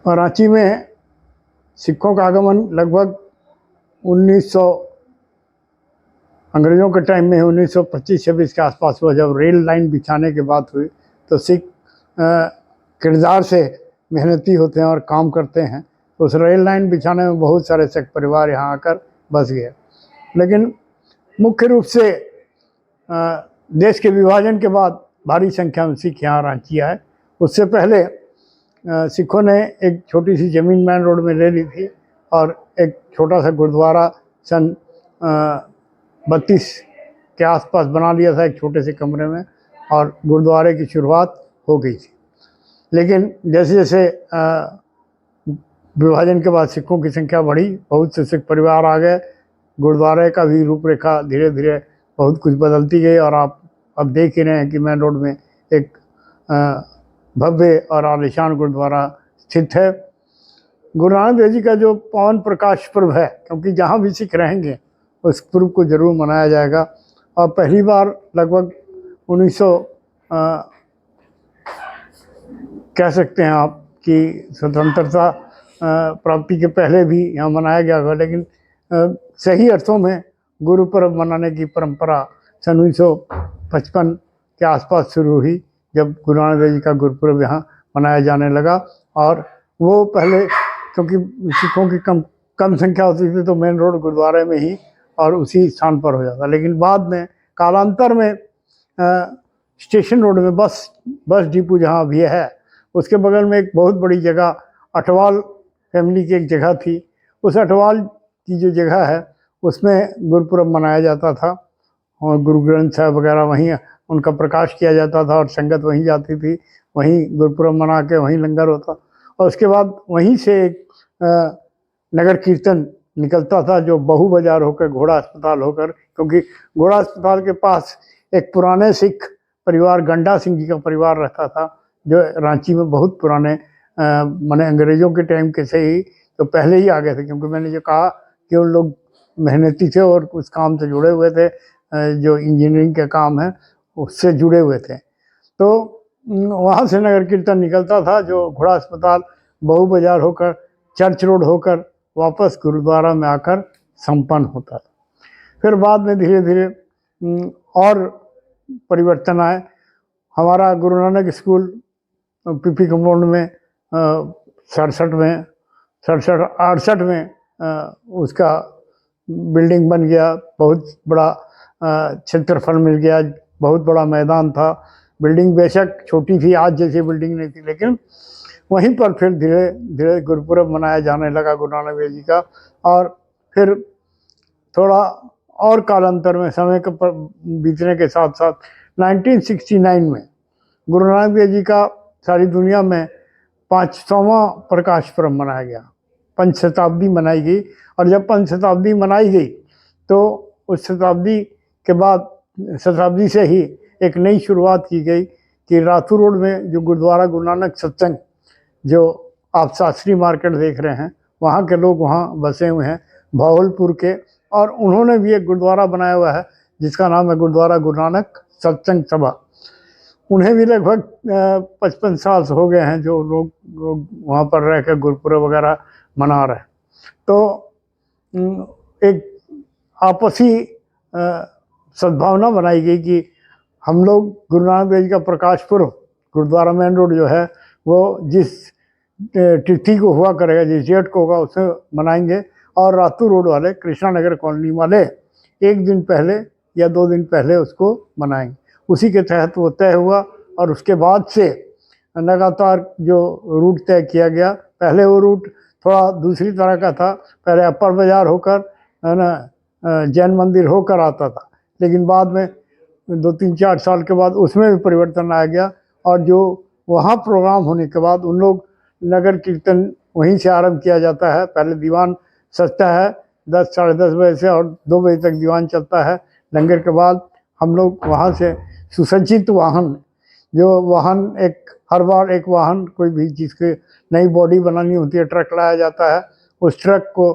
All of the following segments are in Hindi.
रांची में सिखों का आगमन लगभग 1900 अंग्रेज़ों के टाइम में 1925-26 के आसपास हुआ, जब रेल लाइन बिछाने की बात हुई। तो सिख किरदार से मेहनती होते हैं और काम करते हैं, तो उस रेल लाइन बिछाने में बहुत सारे सिख परिवार यहाँ आकर बस गए। लेकिन मुख्य रूप से देश के विभाजन के बाद भारी संख्या में सिख यहाँ रांची आए। उससे पहले सिखों ने एक छोटी सी ज़मीन मैन रोड में ले ली थी और एक छोटा सा गुरुद्वारा सन 32 के आसपास बना लिया था, एक छोटे से कमरे में, और गुरुद्वारे की शुरुआत हो गई थी। लेकिन जैसे जैसे विभाजन के बाद सिखों की संख्या बढ़ी, बहुत से सिख परिवार आ गए, गुरुद्वारे का भी रूपरेखा धीरे धीरे बहुत कुछ बदलती गई। और आप अब देख ही रहे हैं कि मैन रोड में एक भव्य और आलीशान गुरुद्वारा स्थित है। गुरु नानक देव जी का जो पावन प्रकाश पर्व है, क्योंकि जहाँ भी सिख रहेंगे उस पर्व को जरूर मनाया जाएगा। और पहली बार लगभग 1900 कह सकते हैं आप कि स्वतंत्रता प्राप्ति के पहले भी यहाँ मनाया गया था, लेकिन सही अर्थों में गुरु पर्व मनाने की परंपरा सन 1955 के आसपास शुरू हुई, जब गुरु नानक देव जी का गुरुपर्व यहाँ मनाया जाने लगा। और वो पहले, क्योंकि सिखों की कम संख्या होती थी, तो मेन रोड गुरुद्वारे में ही और उसी स्थान पर हो जाता। लेकिन बाद में कालांतर में स्टेशन रोड में बस डिपो जहाँ अभी है, उसके बगल में एक बहुत बड़ी जगह अठवाल फैमिली की एक जगह थी। उस अठवाल की जो जगह है उसमें गुरुपर्व मनाया जाता था और गुरु ग्रंथ साहब वगैरह वहीं उनका प्रकाश किया जाता था और संगत वहीं जाती थी, वहीं गुरुपर्व मना के वहीं लंगर होता। और उसके बाद वहीं से एक नगर कीर्तन निकलता था, जो बहु बाजार होकर घोड़ा अस्पताल होकर, क्योंकि घोड़ा अस्पताल के पास एक पुराने सिख परिवार गंडा सिंह जी का परिवार रहता था, जो रांची में बहुत पुराने माने अंग्रेज़ों के टाइम के से ही तो पहले ही आ गए थे। क्योंकि मैंने जो कहा कि उन लोग मेहनती थे और उस काम से जुड़े हुए थे, जो इंजीनियरिंग का काम है उससे जुड़े हुए थे। तो वहाँ से नगर कीर्तन निकलता था, जो घोड़ा अस्पताल बहु बाजार होकर चर्च रोड होकर वापस गुरुद्वारा में आकर संपन्न होता था। फिर बाद में धीरे धीरे और परिवर्तन आए। हमारा Guru Nanak school PP compound में 68 में उसका बिल्डिंग बन गया, बहुत बड़ा क्षेत्रफल मिल गया, बहुत बड़ा मैदान था। बिल्डिंग बेशक छोटी थी, आज जैसी बिल्डिंग नहीं थी, लेकिन वहीं पर फिर धीरे धीरे गुरुपर्व मनाया जाने लगा गुरु नानक देव जी का। और फिर थोड़ा और कालांतर में समय के बीतने के साथ साथ 1969 में गुरु नानक देव जी का सारी दुनिया में 500वां प्रकाश पर्व मनाया गया। पंचशताब्दी मनाई गई, और जब पंचशताब्दी मनाई गई तो उस शताब्दी के बाद शताब्दी से ही एक नई शुरुआत की गई कि रातू रोड में जो गुरुद्वारा गुरु नानक सत्संग, जो आप शास्त्री मार्केट देख रहे हैं, वहाँ के लोग वहाँ बसे हुए हैं, भावलपुर के, और उन्होंने भी एक गुरुद्वारा बनाया हुआ है जिसका नाम है गुरुद्वारा गुरु नानक सत्संग सभा। उन्हें भी लगभग 55 साल हो गए हैं जो लोग वहाँ पर रह कर गुरुपर्व वगैरह मना रहे हैं। तो एक आपसी सद्भावना बनाई गई कि हम लोग गुरु नानक देव जी का प्रकाश पर्व गुरुद्वारा मेन रोड जो है वो जिस तिथि को हुआ करेगा, जिस डेट को होगा उसे मनाएंगे, और रातू रोड वाले कृष्णा नगर कॉलोनी वाले एक दिन पहले या 2 दिन पहले उसको मनाएंगे। उसी के तहत वो तय हुआ, और उसके बाद से लगातार जो रूट तय किया गया। पहले वो रूट थोड़ा दूसरी तरह का था, पहले अपर बाजार होकर है ना जैन मंदिर होकर आता था, लेकिन बाद में 2-3-4 साल के बाद उसमें भी परिवर्तन आ गया। और जो वहाँ प्रोग्राम होने के बाद उन लोग नगर कीर्तन वहीं से आरंभ किया जाता है। पहले दीवान सजता है 10 साढ़े 10 बजे से, और 2 बजे तक दीवान चलता है। लंगर के बाद हम लोग वहाँ से सुसज्जित वाहन, जो वाहन एक हर बार एक वाहन कोई भी चीज़ की नई बॉडी बनानी होती है, ट्रक लाया जाता है। उस ट्रक को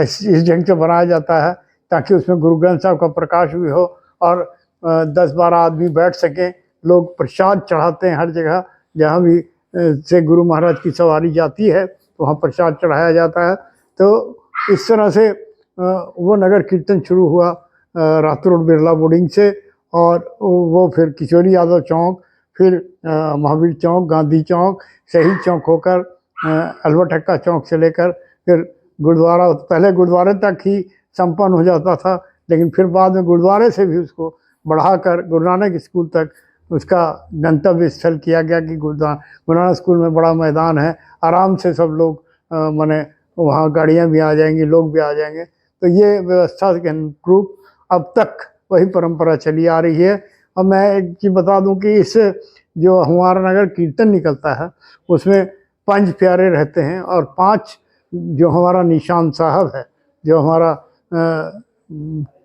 इस ढंग से बनाया जाता है ताकि उसमें गुरु ग्रंथ साहब का प्रकाश भी हो और 10-12 आदमी बैठ सकें। लोग प्रसाद चढ़ाते हैं हर जगह, जहाँ भी से गुरु महाराज की सवारी जाती है तो वहाँ प्रसाद चढ़ाया जाता है। तो इस तरह से वो नगर कीर्तन शुरू हुआ रातरोड बिरला बोर्डिंग से, और वो फिर किशोरी यादव चौक, फिर महावीर चौक, गांधी चौक, शहीद चौक होकर अल्बर्ट हक्का चौक से लेकर फिर गुरुद्वारा, पहले गुरुद्वारे तक ही संपन्न हो जाता था, लेकिन फिर बाद में गुरुद्वारे से भी उसको बढ़ाकर गुरु नानक स्कूल तक उसका गंतव्य स्थल किया गया कि गुरु नानक स्कूल में बड़ा मैदान है, आराम से सब लोग माने वहाँ गाड़ियाँ भी आ जाएंगी, लोग भी आ जाएंगे। तो ये व्यवस्था के अनुरूप अब तक वही परंपरा चली आ रही है। और मैं एक चीज़ बता दूं कि इस जो हमारा नगर कीर्तन निकलता है उसमें 5 प्यारे रहते हैं, और 5 जो हमारा निशान साहब है, जो हमारा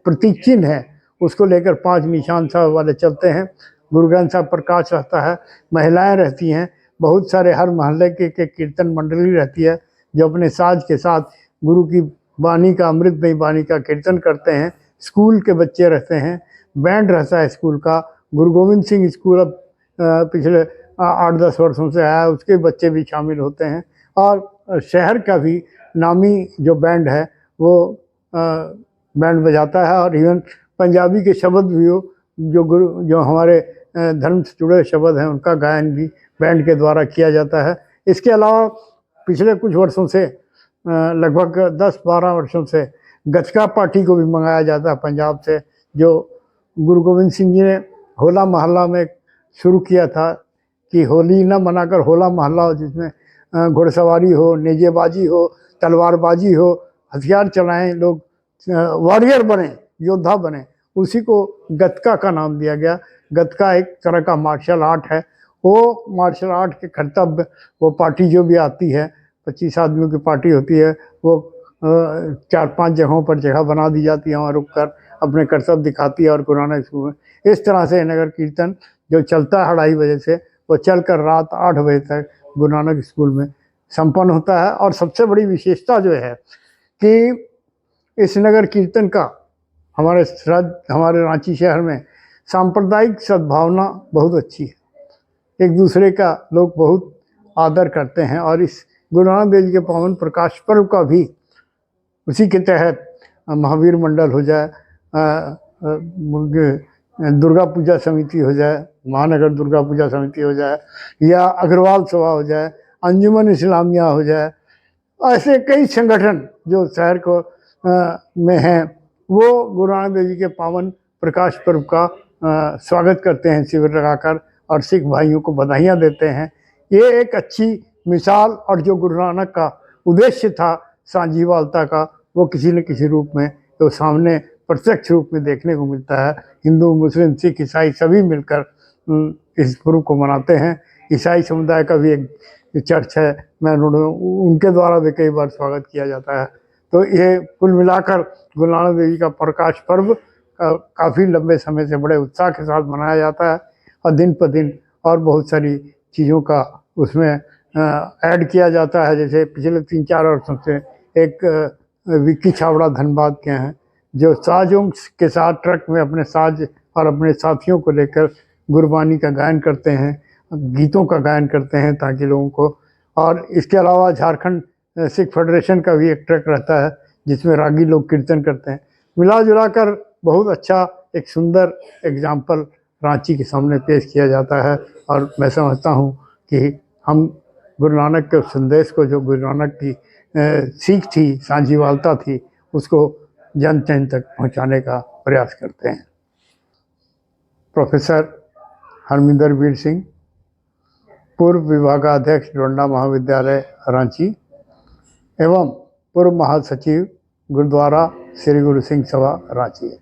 प्रतीक चिन्ह है, उसको लेकर 5 निशान साहब वाले चलते हैं। गुरु ग्रंथ साहब प्रकाश रहता है, महिलाएं रहती हैं, बहुत सारे हर मोहल्ले के कीर्तन मंडली रहती है जो अपने साज के साथ गुरु की वाणी का, अमृतमयी वाणी का कीर्तन करते हैं। स्कूल के बच्चे रहते हैं, बैंड रहता है स्कूल का। गुरु गोविंद सिंह स्कूल अब पिछले 8-10 वर्षों से आया, उसके बच्चे भी शामिल होते हैं। और शहर का भी नामी जो बैंड है वो बैंड बजाता है, और इवन पंजाबी के शब्द भी हो, जो हमारे धर्म से जुड़े शब्द हैं, उनका गायन भी बैंड के द्वारा किया जाता है। इसके अलावा पिछले कुछ वर्षों से लगभग 10-12 वर्षों से गतका पार्टी को भी मंगाया जाता है पंजाब से, जो गुरु गोविंद सिंह जी ने होला मोहल्ला में शुरू किया था कि होली न मनाकर होला मोहल्ला हो, जिसमें घुड़सवारी हो, नेजेबाजी हो, तलवारबाजी हो, हथियार चलाएं लोग, वॉरियर बने, योद्धा बने। उसी को गतका का नाम दिया गया। गतका एक तरह का मार्शल आर्ट है। वो मार्शल आर्ट के कर्तव्य, वो पार्टी जो भी आती है, 25 आदमियों की पार्टी होती है, वो 4-5 जगहों पर जगह बना दी जाती है, वहाँ रुक कर अपने कर्तव्य दिखाती है। और गुरु नानक स्कूल में इस तरह से नगर कीर्तन जो चलता है 2:30 बजे से, वो चलकर रात 8 बजे तक गुरु नानक स्कूल में संपन्न होता है। और सबसे बड़ी विशेषता जो है कि इस नगर कीर्तन का हमारे रांची शहर में सांप्रदायिक सद्भावना बहुत अच्छी है। एक दूसरे का लोग बहुत आदर करते हैं, और इस गुरु नानक देव जी के पावन प्रकाश पर्व का भी उसी के तहत महावीर मंडल हो जाए, दुर्गा पूजा समिति हो जाए, महानगर दुर्गा पूजा समिति हो जाए, या अग्रवाल सभा हो जाए, अंजुमन इस्लामिया हो जाए, ऐसे कई संगठन जो शहर को में हैं, वो गुरु नानक देव जी के पावन प्रकाश पर्व का स्वागत करते हैं शिविर लगाकर, और सिख भाइयों को बधाइयाँ देते हैं। ये एक अच्छी मिसाल, और जो गुरु नानक का उद्देश्य था साझीवालता का, वो किसी न किसी रूप में तो सामने प्रत्यक्ष रूप में देखने को मिलता है। हिंदू, मुस्लिम, सिख, ईसाई सभी मिलकर इस पर्व को मनाते हैं। ईसाई समुदाय का भी एक चर्च है, मैं उनके द्वारा भी कई बार स्वागत किया जाता है। तो ये कुल मिलाकर गुरु नानक देव जी का प्रकाश पर्व काफ़ी लंबे समय से बड़े उत्साह के साथ मनाया जाता है, और दिन पर दिन और बहुत सारी चीज़ों का उसमें ऐड किया जाता है। जैसे पिछले 3-4 वर्षों से एक विक्की छाबड़ा धनबाद के हैं, जो साजों के साथ ट्रक में अपने साज और अपने साथियों को लेकर गुरबानी का गायन करते हैं, गीतों का गायन करते हैं ताकि लोगों को। और इसके अलावा झारखंड सिख फेडरेशन का भी एक ट्रक रहता है जिसमें रागी लोग कीर्तन करते हैं। मिला जुला कर बहुत अच्छा एक सुंदर एग्जाम्पल रांची के सामने पेश किया जाता है। और मैं समझता हूँ कि हम गुरु नानक के संदेश को, जो गुरु नानक की सीख थी, साझीवालता थी, उसको जन जन तक पहुँचाने का प्रयास करते हैं। प्रोफेसर हरमिंदर वीर सिंह, पूर्व विभागाध्यक्ष डोंडा महाविद्यालय रांची एवं पूर्व महासचिव गुरुद्वारा श्री गुरु सिंह सभा रांची।